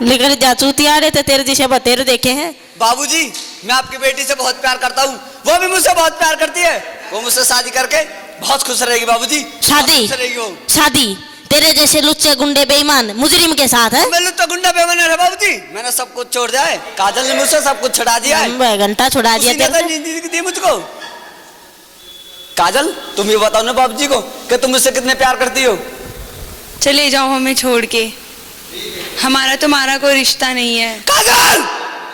लेकर जा चूतिया रहे थे, तेरे जैसे बतेरे देखे हैं। बाबूजी, मैं आपकी बेटी से बहुत प्यार करता हूँ, वो भी मुझसे बहुत प्यार करती है। वो मुझसे शादी करके बहुत खुश रहेगी बाबूजी। शादी? खुश रहेगी वो। शादी तेरे जैसे लुच्चे गुंडे बेईमान मुजरिम के साथ है? मैं लुच्चा गुंडा बेईमान है बाबूजी। मैंने सब कुछ छोड़ दिया है। काजल ने मुझसे सब कुछ छुड़ा दिया है। घंटा छुड़ा दिया तेरे से। जिंदगी दी मुझको। काजल, तुम ये बताओ ना बाबूजी को कि तुम मुझसे कितने प्यार करती हो। चले जाओ हमें छोड़ के, हमारा तुम्हारा कोई रिश्ता नहीं है। काजल,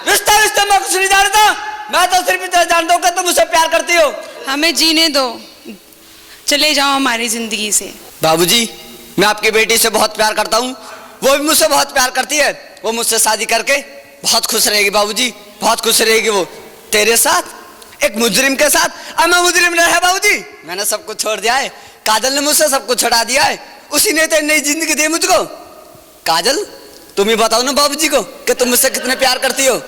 रिश्ता रिश्ता मैं कुछ नहीं जानता। मैं तो सिर्फ इतना जानता हूँ कि तुम मुझसे प्यार करती हो। हमें जीने दो, चले जाओ हमारी जिंदगी से। बाबूजी, मैं आपकी बेटी से बहुत प्यार करता हूँ, वो भी मुझसे बहुत प्यार करती है। वो मुझसे शादी करके बहुत खुश रहेगी बाबूजी, बहुत खुश रहेगी वो तेरे साथ, एक मुजरिम के साथ। अब मैं मुजरिम नहीं है बाबूजी, मैंने सब कुछ छोड़ दिया है। काजल ने मुझसे सब कुछ छुड़ा दिया है, उसी ने तो नई जिंदगी दी मुझको। काजल, तुम ही बताओ ना बाबूजी को कि तुम मुझसे कितने प्यार करती हो।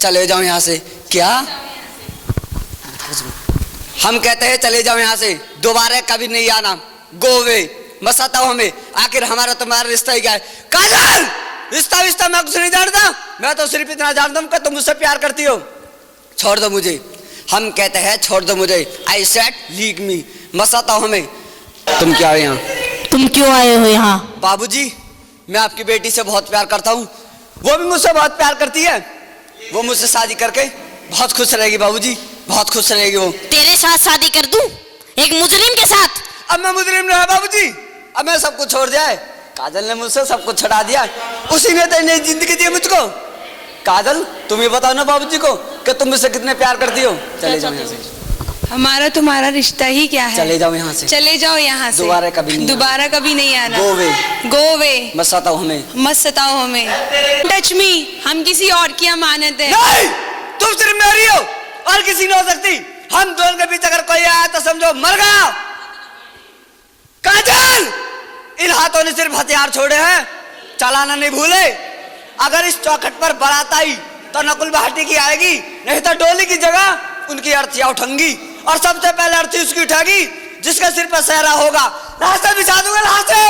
चले जाओ यहाँ से। क्या? हम कहते हैं चले जाओ यहाँ से, दोबारा कभी नहीं आना। गो अवे, मत सताओ हमें, आखिर हमारा तुम्हारा रिश्ता ही क्या है। काजल, रिश्ता विश्ता मैं कुछ नहीं जानता, मैं तो सिर्फ इतना जानता हूँ कि तुम मुझसे प्यार करती हो। छोड़ दो मुझे, हम कहते हैं छोड़ दो मुझे। आई सेड लीव मी, मत सताओ हमें। तुम क्या हो यहाँ? तुम क्यों आए हो यहाँ? बाबूजी, मैं आपकी बेटी से बहुत प्यार करता हूँ, वो भी मुझसे बहुत प्यार करती है। वो मुझसे शादी करके बहुत खुश रहेगी बाबूजी, बहुत खुश रहेगी वो। तेरे साथ शादी कर दूं एक मुजरिम के साथ? अब मैं मुजरिम नहीं बाबूजी, अब मैं सब कुछ छोड़ दिया है। काजल ने मुझसे सब कुछ छुड़ा दिया, उसी ने तो नई जिंदगी दी मुझको। काजल, तुम ये बताओ ना बाबूजी को कि तुम मुझसे कितने प्यार करती हो। चले जाओ यहाँ से। हमारा तुम्हारा रिश्ता ही क्या है? चले जाओ यहाँ से। चले जाओ यहाँ से, दोबारा कभी नहीं, दोबारा कभी नहीं आना। गो अवे, गो अवे, मत सताओ हमें, मत सताओ हमें। टच मी, हम किसी और की अमानत है। नहीं, तुम सिर्फ मेरी हो और किसी नहीं हो सकती। हम दोनों के बीच अगर कोई आया तो समझो मर गया। काजल, इन हाथों ने सिर्फ हथियार छोड़े हैं, चलाना नहीं भूले। अगर इस चौखट पर बारात आई तो नकुल भाटी की आएगी, नहीं तो डोली की जगह उनकी अर्थियां उठेंगी और सबसे पहले अर्थी उसकी उठेगी जिसके सिर पर सहरा होगा। रास्ते बिछा दूंगा रास्ते।